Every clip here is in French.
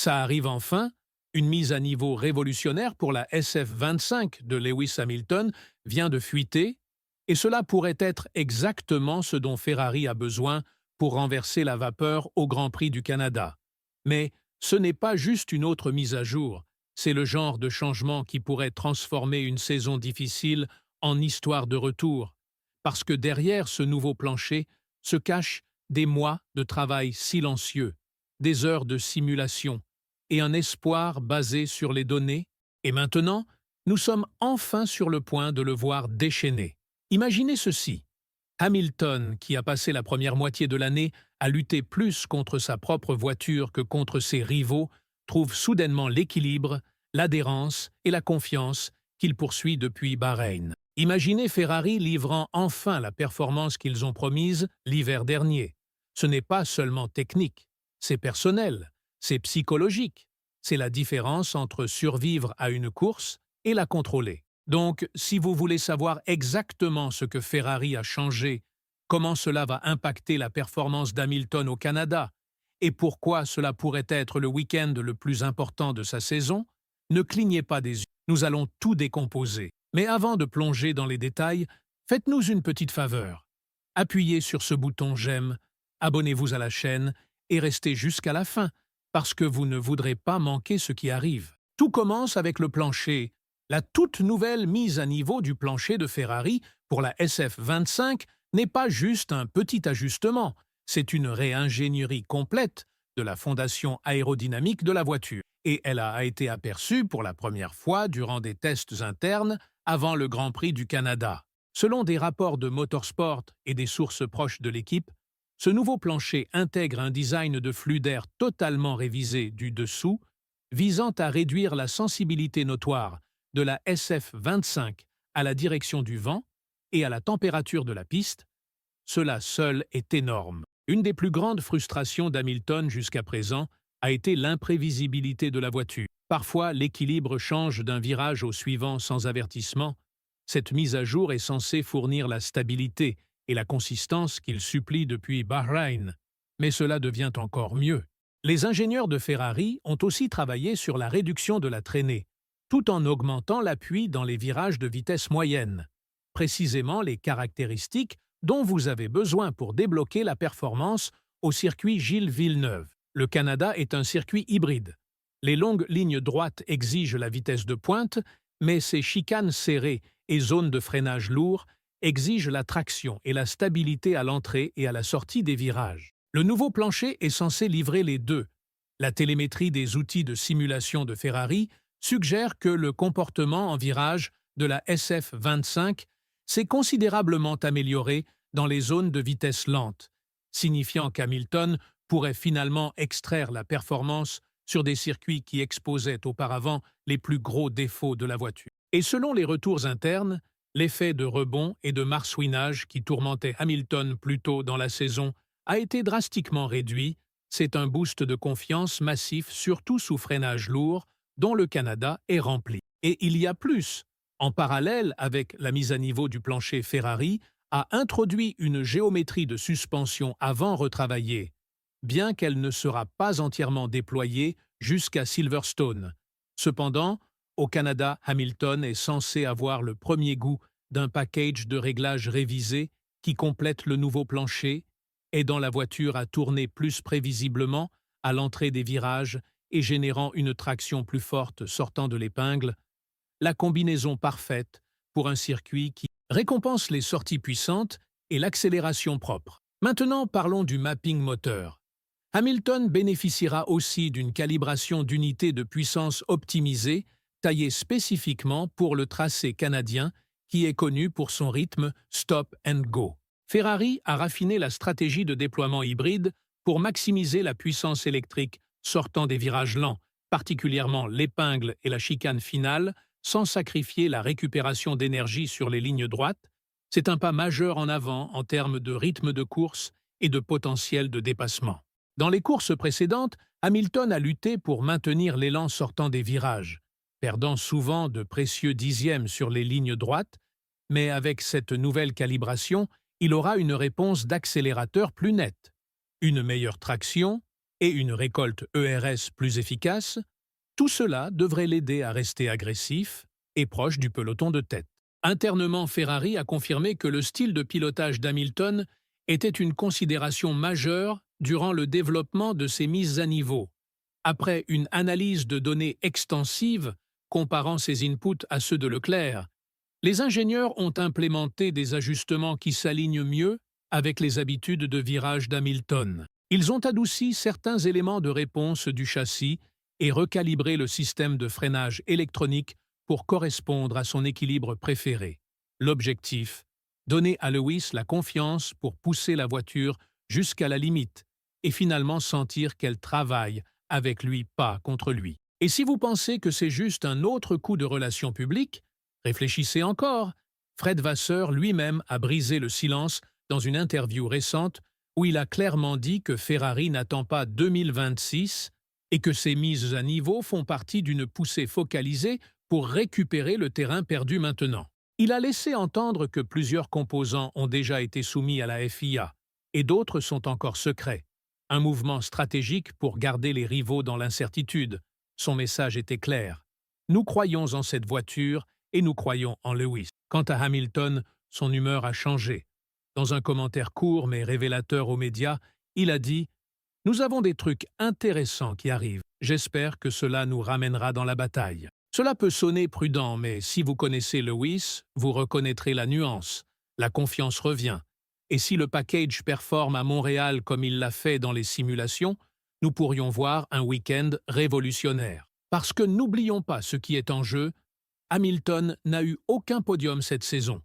Ça arrive enfin, une mise à niveau révolutionnaire pour la SF-25 de Lewis Hamilton vient de fuiter, et cela pourrait être exactement ce dont Ferrari a besoin pour renverser la vapeur au Grand Prix du Canada. Mais ce n'est pas juste une autre mise à jour, c'est le genre de changement qui pourrait transformer une saison difficile en histoire de retour, parce que derrière ce nouveau plancher se cachent des mois de travail silencieux, des heures de simulation, et un espoir basé sur les données, et maintenant, nous sommes enfin sur le point de le voir déchaîner. Imaginez ceci. Hamilton, qui a passé la première moitié de l'année à lutter plus contre sa propre voiture que contre ses rivaux, trouve soudainement l'équilibre, l'adhérence et la confiance qu'il poursuit depuis Bahreïn. Imaginez Ferrari livrant enfin la performance qu'ils ont promise l'hiver dernier. Ce n'est pas seulement technique, c'est personnel, c'est psychologique. C'est la différence entre survivre à une course et la contrôler. Donc, si vous voulez savoir exactement ce que Ferrari a changé, comment cela va impacter la performance d'Hamilton au Canada, et pourquoi cela pourrait être le week-end le plus important de sa saison, ne clignez pas des yeux, nous allons tout décomposer. Mais avant de plonger dans les détails, faites-nous une petite faveur. Appuyez sur ce bouton j'aime, abonnez-vous à la chaîne et restez jusqu'à la fin, parce que vous ne voudrez pas manquer ce qui arrive. Tout commence avec le plancher. La toute nouvelle mise à niveau du plancher de Ferrari pour la SF25 n'est pas juste un petit ajustement, c'est une réingénierie complète de la fondation aérodynamique de la voiture. Et elle a été aperçue pour la première fois durant des tests internes avant le Grand Prix du Canada. Selon des rapports de Motorsport et des sources proches de l'équipe, ce nouveau plancher intègre un design de flux d'air totalement révisé du dessous, visant à réduire la sensibilité notoire de la SF25 à la direction du vent et à la température de la piste. Cela seul est énorme. Une des plus grandes frustrations d'Hamilton jusqu'à présent a été l'imprévisibilité de la voiture. Parfois, l'équilibre change d'un virage au suivant sans avertissement. Cette mise à jour est censée fournir la stabilité et la consistance qu'il supplie depuis Bahreïn. Mais cela devient encore mieux. Les ingénieurs de Ferrari ont aussi travaillé sur la réduction de la traînée, tout en augmentant l'appui dans les virages de vitesse moyenne, précisément les caractéristiques dont vous avez besoin pour débloquer la performance au circuit Gilles Villeneuve. Le Canada est un circuit hybride. Les longues lignes droites exigent la vitesse de pointe, mais ces chicanes serrées et zones de freinage lourd exigent la traction et la stabilité à l'entrée et à la sortie des virages. Le nouveau plancher est censé livrer les deux. La télémétrie des outils de simulation de Ferrari suggère que le comportement en virage de la SF25 s'est considérablement amélioré dans les zones de vitesse lente, signifiant qu'Hamilton pourrait finalement extraire la performance sur des circuits qui exposaient auparavant les plus gros défauts de la voiture. Et selon les retours internes, l'effet de rebond et de marsouinage qui tourmentait Hamilton plus tôt dans la saison a été drastiquement réduit. C'est un boost de confiance massif, surtout sous freinage lourd, dont le Canada est rempli. Et il y a plus. En parallèle avec la mise à niveau du plancher, Ferrari a introduit une géométrie de suspension avant retravaillée, bien qu'elle ne sera pas entièrement déployée jusqu'à Silverstone. Cependant, au Canada, Hamilton est censé avoir le premier goût d'un package de réglages révisé qui complète le nouveau plancher, aidant la voiture à tourner plus prévisiblement à l'entrée des virages et générant une traction plus forte sortant de l'épingle, la combinaison parfaite pour un circuit qui récompense les sorties puissantes et l'accélération propre. Maintenant, parlons du mapping moteur. Hamilton bénéficiera aussi d'une calibration d'unités de puissance optimisée, taillée spécifiquement pour le tracé canadien, qui est connu pour son rythme stop and go. Ferrari a raffiné la stratégie de déploiement hybride pour maximiser la puissance électrique sortant des virages lents, particulièrement l'épingle et la chicane finale, sans sacrifier la récupération d'énergie sur les lignes droites. C'est un pas majeur en avant en termes de rythme de course et de potentiel de dépassement. Dans les courses précédentes, Hamilton a lutté pour maintenir l'élan sortant des virages, perdant souvent de précieux dixièmes sur les lignes droites, mais avec cette nouvelle calibration, il aura une réponse d'accélérateur plus nette, une meilleure traction et une récolte ERS plus efficace, tout cela devrait l'aider à rester agressif et proche du peloton de tête. Internement, Ferrari a confirmé que le style de pilotage d'Hamilton était une considération majeure durant le développement de ses mises à niveau. Après une analyse de données extensive comparant ses inputs à ceux de Leclerc, les ingénieurs ont implémenté des ajustements qui s'alignent mieux avec les habitudes de virage d'Hamilton. Ils ont adouci certains éléments de réponse du châssis et recalibré le système de freinage électronique pour correspondre à son équilibre préféré. L'objectif, donner à Lewis la confiance pour pousser la voiture jusqu'à la limite et finalement sentir qu'elle travaille avec lui, pas contre lui. Et si vous pensez que c'est juste un autre coup de relations publiques, réfléchissez encore. Fred Vasseur lui-même a brisé le silence dans une interview récente où il a clairement dit que Ferrari n'attend pas 2026 et que ses mises à niveau font partie d'une poussée focalisée pour récupérer le terrain perdu maintenant. Il a laissé entendre que plusieurs composants ont déjà été soumis à la FIA et d'autres sont encore secrets. Un mouvement stratégique pour garder les rivaux dans l'incertitude. Son message était clair. Nous croyons en cette voiture et nous croyons en Lewis. Quant à Hamilton, son humeur a changé. Dans un commentaire court mais révélateur aux médias, il a dit « Nous avons des trucs intéressants qui arrivent. J'espère que cela nous ramènera dans la bataille. » Cela peut sonner prudent, mais si vous connaissez Lewis, vous reconnaîtrez la nuance. La confiance revient. Et si le package performe à Montréal comme il l'a fait dans les simulations, nous pourrions voir un week-end révolutionnaire. Parce que n'oublions pas ce qui est en jeu, Hamilton n'a eu aucun podium cette saison.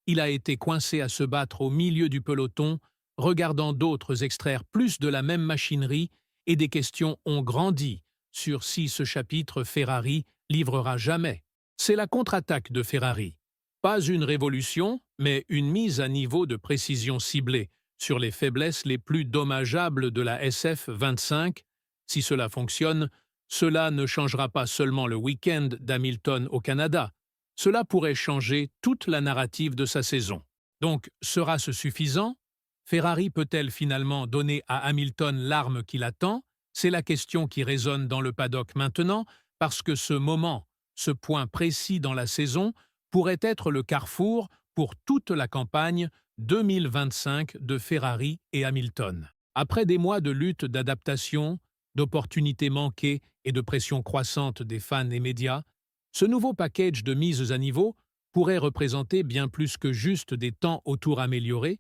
Il a été coincé à se battre au milieu du peloton, regardant d'autres extraire plus de la même machinerie, et des questions ont grandi sur si ce chapitre Ferrari livrera jamais. C'est la contre-attaque de Ferrari. Pas une révolution, mais une mise à niveau de précision ciblée sur les faiblesses les plus dommageables de la SF25. Si cela fonctionne, cela ne changera pas seulement le week-end d'Hamilton au Canada, cela pourrait changer toute la narrative de sa saison. Donc, sera-ce suffisant? Ferrari peut-elle finalement donner à Hamilton l'arme qu'il attend? C'est la question qui résonne dans le paddock maintenant, parce que ce moment, ce point précis dans la saison, pourrait être le carrefour pour toute la campagne 2025 de Ferrari et Hamilton. Après des mois de lutte d'adaptation, d'opportunités manquées et de pression croissante des fans et médias, ce nouveau package de mises à niveau pourrait représenter bien plus que juste des temps autour améliorés.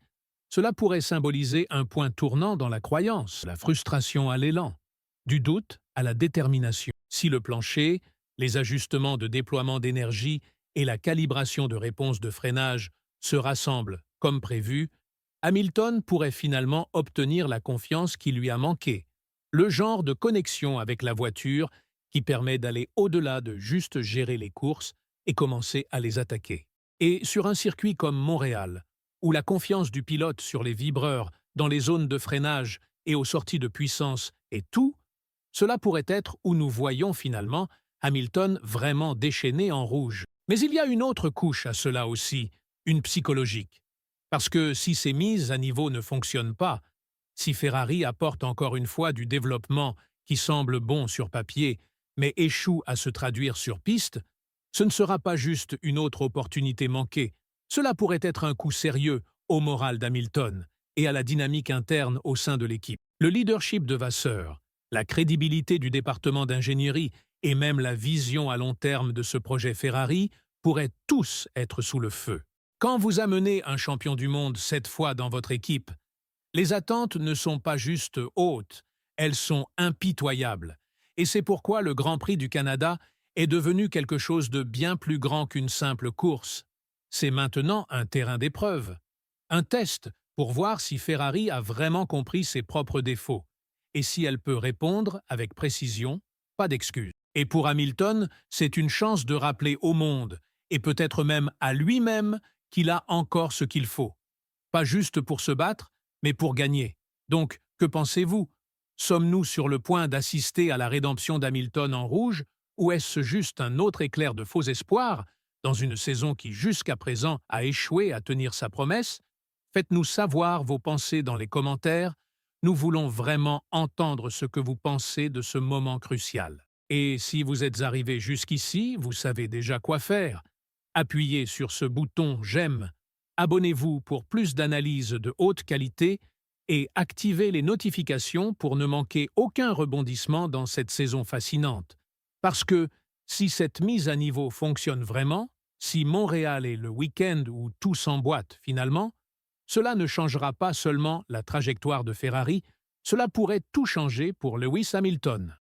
Cela pourrait symboliser un point tournant dans la croyance, la frustration à l'élan, du doute à la détermination. Si le plancher, les ajustements de déploiement d'énergie et la calibration de réponse de freinage se rassemblent comme prévu, Hamilton pourrait finalement obtenir la confiance qui lui a manqué, le genre de connexion avec la voiture qui permet d'aller au-delà de juste gérer les courses et commencer à les attaquer. Et sur un circuit comme Montréal, où la confiance du pilote sur les vibreurs, dans les zones de freinage et aux sorties de puissance est tout, cela pourrait être où nous voyons finalement Hamilton vraiment déchaîné en rouge. Mais il y a une autre couche à cela aussi, une psychologique. Parce que si ces mises à niveau ne fonctionnent pas, si Ferrari apporte encore une fois du développement qui semble bon sur papier, mais échoue à se traduire sur piste, ce ne sera pas juste une autre opportunité manquée. Cela pourrait être un coup sérieux au moral d'Hamilton et à la dynamique interne au sein de l'équipe. Le leadership de Vasseur, la crédibilité du département d'ingénierie et même la vision à long terme de ce projet Ferrari pourraient tous être sous le feu. Quand vous amenez un champion du monde 7 fois dans votre équipe, les attentes ne sont pas juste hautes, elles sont impitoyables. Et c'est pourquoi le Grand Prix du Canada est devenu quelque chose de bien plus grand qu'une simple course. C'est maintenant un terrain d'épreuve, un test pour voir si Ferrari a vraiment compris ses propres défauts et si elle peut répondre avec précision, pas d'excuses. Et pour Hamilton, c'est une chance de rappeler au monde, et peut-être même à lui-même, qu'il a encore ce qu'il faut. Pas juste pour se battre, mais pour gagner. Donc, que pensez-vous? Sommes-nous sur le point d'assister à la rédemption d'Hamilton en rouge, ou est-ce juste un autre éclair de faux espoir, dans une saison qui jusqu'à présent a échoué à tenir sa promesse? Faites-nous savoir vos pensées dans les commentaires. Nous voulons vraiment entendre ce que vous pensez de ce moment crucial. Et si vous êtes arrivé jusqu'ici, vous savez déjà quoi faire. Appuyez sur ce bouton J'aime, abonnez-vous pour plus d'analyses de haute qualité et activez les notifications pour ne manquer aucun rebondissement dans cette saison fascinante. Parce que si cette mise à niveau fonctionne vraiment, si Montréal est le week-end où tout s'emboîte finalement, cela ne changera pas seulement la trajectoire de Ferrari, cela pourrait tout changer pour Lewis Hamilton.